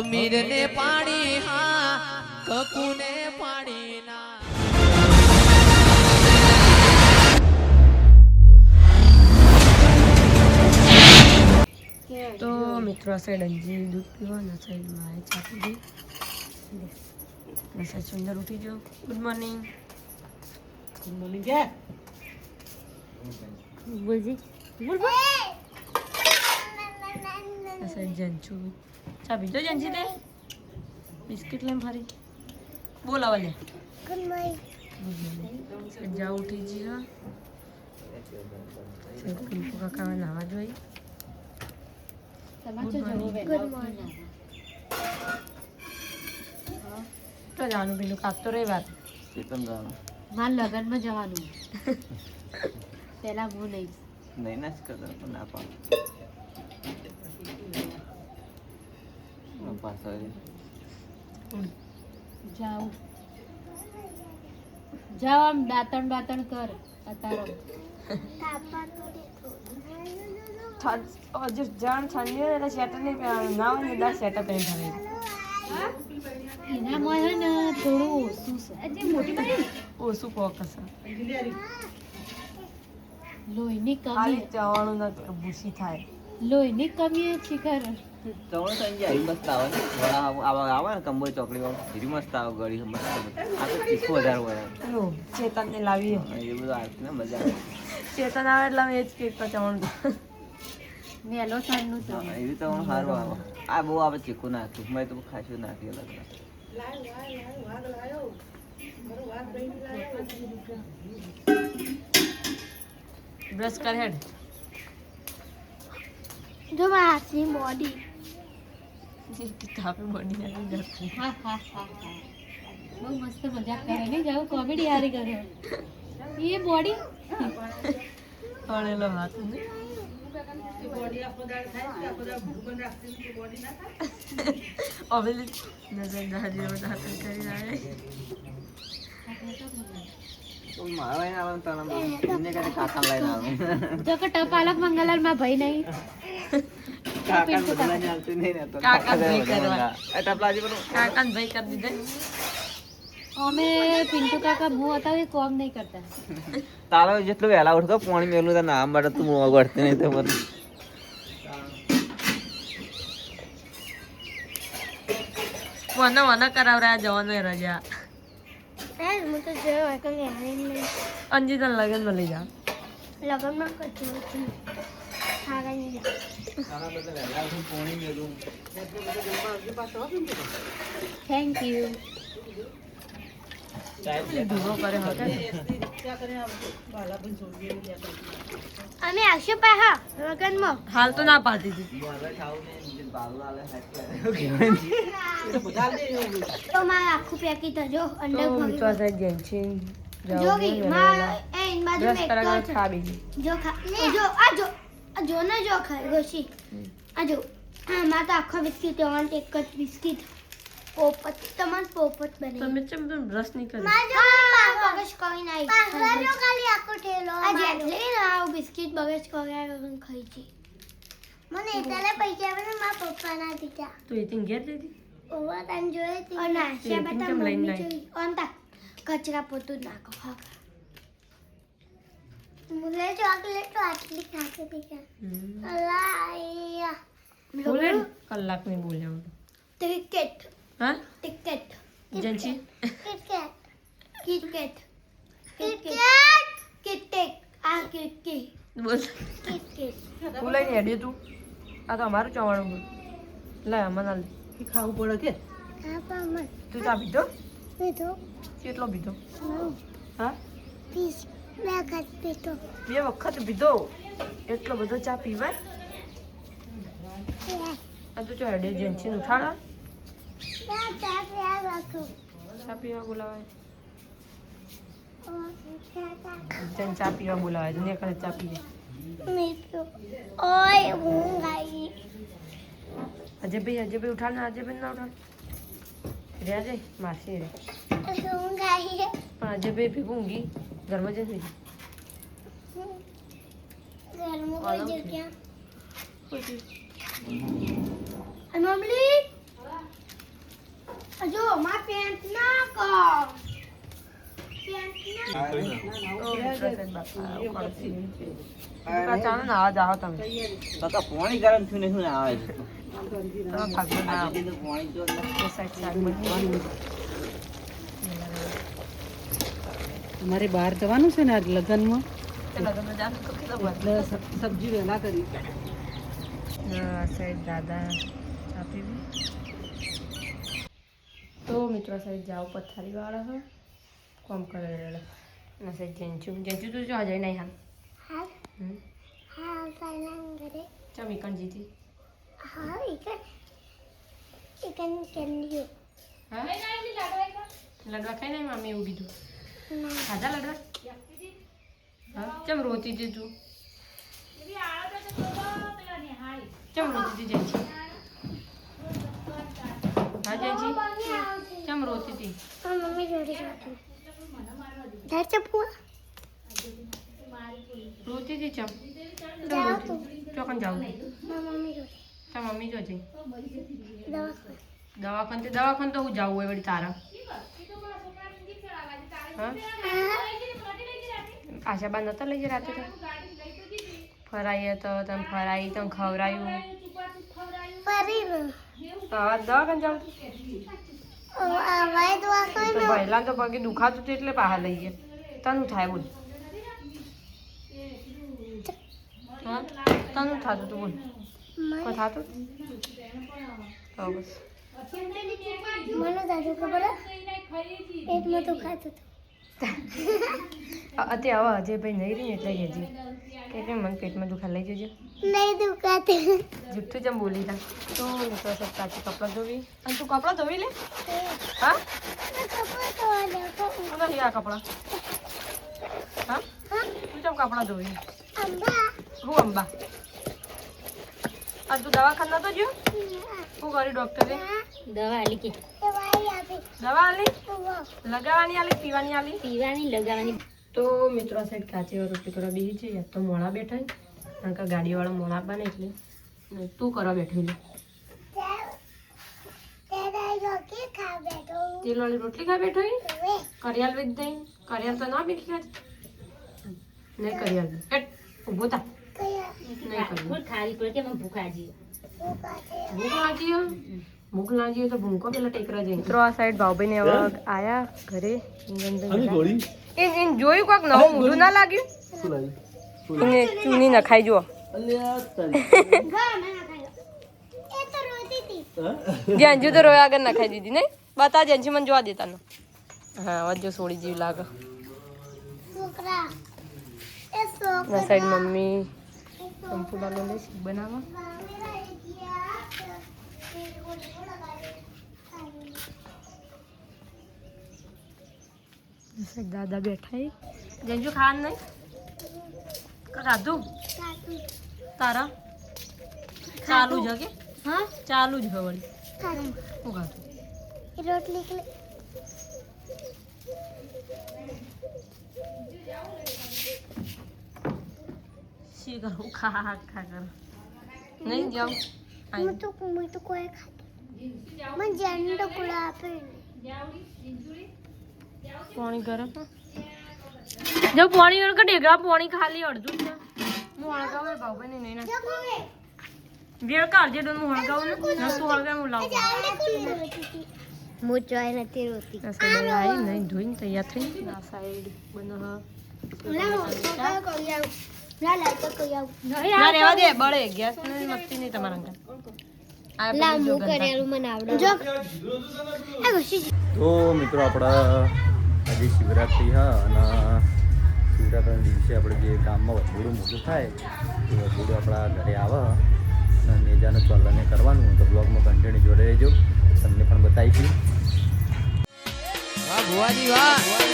અમીર ને પાણી હા કકુ ને પાણી ના તો મિત્રો આ સાઈડ અંજી દૂધ પીવા આ સાઈડ મારે ચા પીધી આ સાઈડ સુંદર ઉઠી ગયો ગુડ મોર્નિંગ કે બોલજી બોલ બોલ આ સાઈડ જંચુ ચા પીધો જંચી તે બિસ્કિટ લઈને ફરી બોલ આવા લે ગુડ મોર્નિંગ જા ઉઠી જી હા સાઈડ પિંકુ કાકા નાવા જોઈ તો જવાનું પેલું કાપ તો રવિવાર માર લગનમાં જવાનું પેલા હું નહીં નહીં ના કરતા પણ ના પાડો જાઉં જાવ આમ દાંતણ બાતણ કર અતારો જાણ ઠંડી હોય એટલે સ્વેટર નહીં પહેરવાનું ના હોય ને 10 સ્વેટર પહેરી ફરે એના મોય હે ને થોડું ઓછું છે આજે મોટી પડી ઓછું ફોકસ લોહીની ખાલી કમી જવાનું નથી ભૂસી થાય લોહીની કમી છે ખર ચવણ સંજય મસ્ત આવે ને વડા આવે ને કંબોઈ ચોકડી વાળો હીરી મસ્ત આવે ગળી મસ્ત આ તો તીખું વધારે હોય લો ચેતનને લાવીએ એ બધું આવે ને મજા આવે ચેતન આવે એટલે અમે એ જ કેક જવાનું મેલો સારનું તો એવી તો સારું આવે આ બહુ આવે ચીકું નાખ્યું મેં તો ખાસું નાખ્યું અલગ બ્રશ કર હેડ જો મારી બોડી તાપે બોડી નાખી જતી હા હા હા હા બહુ મસ્ત મજાક કરે ને જાવ કોમેડી હારી કરે એ બોડી પડેલો હાથ ને હવે નજર દાદી બધા કરી રહ્યા મારો એને આવે તો એને કદી કાકા લઈને આવે જો કે ટપાલક મંગલાલ માં ભાઈ નહીં કાકા બદલાને આવતું નહીં ને તો કાકા ભાઈ કરવા એ ટપલાજી પણ કાકા ને ભાઈ કરી દીધે અમે પિન્ટુ કાકા હું હતા એ કોમ નહીં કરતા તારો જેટલું વહેલા ઉઠતો પાણી મેલું તો નામ માટે તું વળતી નહીં તો મને વના કરાવરા જવાનો રજા હું તો જોયો કે નહીં અંજી તને લગનમાં લઈ જા લગનમાં કચ્યું ખાગા નહીં જા તારા બધા વહેલા ઉઠી પાણી મેલું થેન્ક યુ ધૂવો કરે હવે અમે આવશું પાહા લગનમાં હાલ તો ના પાડતી હતી તો મારે આખું પેકી તો જો અંડર તો ઊંચા સાઈડ જાય છે જોગી માં એ ઇન બાજુ બ્રશ મેં કરાવવા એક ખાબી ગઈ જો જો આ જો ને જો ખાય ગોશી આ જો હા માં તો આખો બિસ્કિટ ઓન એક જ બિસ્કિટ પોપટ તમાર પોપટ બને તમે ચમ તમે બ્રશ નહીં કરી બગસ કોઈ નહીં પાસવાનો ખાલી આખો ઠેલો આ જેટલી ના આ બિસ્કિટ બગસ કોઈ ખાઈ છે મને એટલે પૈસા આવે ને મારા પપ્પા ના દીધા તો એ તીન ઘેર દીધી ઓવા તન જોઈ હતી અને આશા બતા કેમ લઈને મમ્મી આવી? જોઈ ઓન તા કચરા પોતું જ નાખો હા મુલે ચોકલેટ તો આટલી ખાતી હતી કે અલાયા બોલે ને, કલાક નહીં બોલ્યા હું તો. ટિકેટ હા ટિકેટ જંચી કિટકેટ કિટકેટ કિટકેટ કિટકેટ આ કિટકેટ બોલ કિટકેટ બોલાઈ ને હેડ્યું તું આ તો અમારું ચવાણું લે મને લે ખાવું પડે કે આ પામન તું ચા પીધો પીધો કેટલો પીધો નો હા પીસ બે ખાત પીધો 2 વખત પીધો એટલો બધો ચા પીવાય આ તો ચો હેડે જંચી ઉઠાડા ચા પીવા રાખો ચા પીવા બોલાવાય ઓ જન ચા પીવા બોલાવાય તો ને કરે ચા પીએ મીઠું ઓય હું ગાઈ અજય ભાઈ ઉઠાડ ને અજય ભાઈ ના ઉઠાડ રે અજય માસી રે હું ગાઈ પણ અજય ભાઈ ભેગું ઊંઘી ઘરમાં જઈને ઘરમાં કોઈ જગ્યા કોઈ મમ્મી જો માર પેન્ટ ના કર પેન્ટ ના ચાલો ને આવા જાઓ તમે કાકા પાણી ગરમ થયું નહીં ને આવે છે તમે ખાધું ના આજે તો પાણી જો અમારે બહાર જવાનું છે ને આજ લગ્નમાં એટલે સબ્જી વહેલા કરી સાહેબ દાદા આપી તો મિત્રો સાહેબ જાઓ પથારી વાળા હો કોમ કરે અને સાહેબ જેન્ચું તું જો હજાય નહીં હાલ હા હા સાલામ કરે ચમ ઇકણ જીતી હા ઇકન કેન્ડી હા લડવા ખાઈ નહીં મામી એવું કીધું ના ખાધા લડવા હા ચમ રોતી હતી તું ચમ રોતી હતી જેન્ચી હા જેન્ચી ચમ રોતી હતી મમ્મી જોડે જાતું ધાર ચપુઆ રોતી હતી ચમ જાવ તું ચોકન જાઉં મમ્મી જોડે તા મમ્મી જો જઈ દવાખાને દવાખાને તો હું જાઉં હોય વળી તારા હા આશાબા નતા લઈ જાય રાતે તો ફરાઈએ તો તમે ફરાઈ તમે ખવરાયું ફરી દવાખાને જાઉં આવાય દવાખાને તો પહેલા તો પગે દુખાતું હતું એટલે બહાર લઈ ગયા તનું થાય બોલ હા તનું થતું હતું બોલ કોઈ થતું તો બસ મને દાદુ ખબર પેટમાં દુખાતું હતું અત્યારે હવે અજય ભાઈ નહીં રહી એટલે કહેજે કે મને પેટમાં દુખા લઈ જજો નહીં દુખાતું જુઠ્ઠું જેમ બોલી તા તો મિત્રો સબ કાચી કપડાં ધોવી અને તું કપડાં ધોવી લે હા તું નહીં આ કપડાં હા તું કેમ કપડાં ધોવી હું અંબા આ તું દવાખાના તો ગયો શું કર્યું ડૉક્ટરે દવા આલી કે દવા આલી લગાવવાની આલી પીવાની આલી પીવાની લગાવવાની તો મિત્રો સાઈડ કાચી રોટલી કરવા બેસી છે યાદ તો મોડા બેઠા કારણ કે ગાડીવાળા મોડા બને એટલે તું કરવા બેઠી લે તેલવાળી રોટલી ખા બેઠો કરિયાલ વેચ દઈ કરિયાલ તો ના બેઠી ખાજ નહીં કરિયાલ હેટ ઊભો થા નહીં કરિયાલ ખારી પડે કે ભૂખ આજી ભૂખ લાગી હોય તો ભૂંકો પેલા ટેકરા જઈ મિત્રો આ સાઈડ ભાવભાઈ ને હવે આયા ઘરે જોયું કોક નવું મોઢું ના લાગ્યું એને ચૂની નખાઈ જુઓ જેન્જુ તો રોયા આગળ નખાઈ દીધી નહીં બતા જેન્જી મને જોવા દેતા હા અવાજ જો સોડી જેવી લાગે ના સાઈડ મમ્મી સંપૂર્ણ લે બનાવવા દાદા બેઠા જેન્જુ ખાવાનું નહીં ખાધું તારા ચાલુ જ કે હા ચાલુ જ વળી ખાધું શું ખાધું રોટલી શી કરું ખા કર નહીં જાઉં હું તો કોઈ ખાધું મને જેનું ટુકડા આપે પાણી ગરમ જો પાણી વળકે ડેગા પાણી ખાલી અડધું છે હું હળગાવે ભાવભાઈ નહીં ના વેળ કાઢજે ડોન હું હળગાવું ને તું હળગાવે હું લાવું હું જોઈ નથી રોતી આ સાઈડ આવી નહીં ધોઈને તૈયાર થઈ આ સાઈડ બનાવ ના રહેવા દે બળે ગેસ ને મસ્તી નહીં તમારા અંગા તો મિત્રો આપણા આજે શિવરાત્રિ હા અને શિવરાત્રિના દિવસે આપણે જે ગામમાં વચોડું મોટું થાય એ વચોડું આપણા ઘરે આવે અને નેજાને ચોલાને કરવાનું તો બ્લોગમાં કન્ટિન્યુ જોડે રહેજો તમને પણ બતાવીશું વાહ ભુવાજી વાહ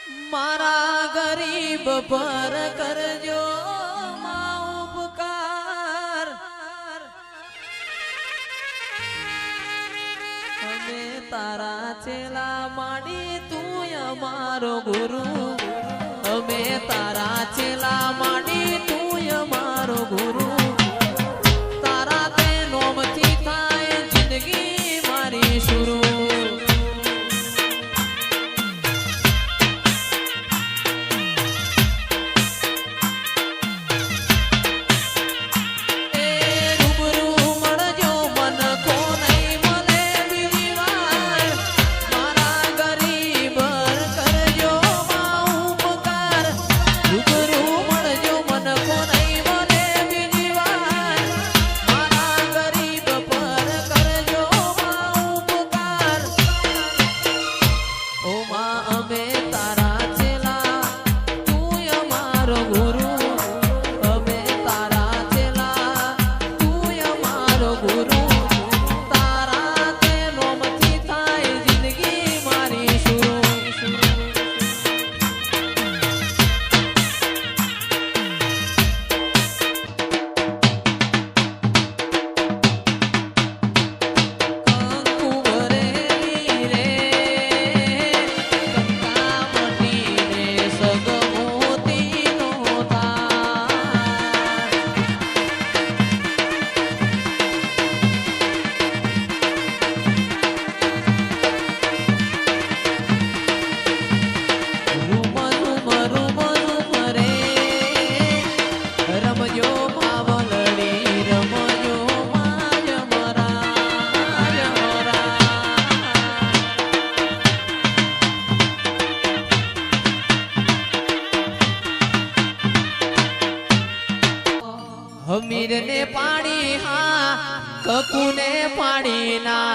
મારા ગરીબ પર કરજો માં ઉપકાર અમે તારા ચેલા માડી તું અમારો ગુરુ અમે તારા ચેલા માડી તું અમારો ગુરુ તારા તે નોમથી થાય જિંદગી મારી શરૂ હમીર ને પાણી હા કકુ ને પાણી ના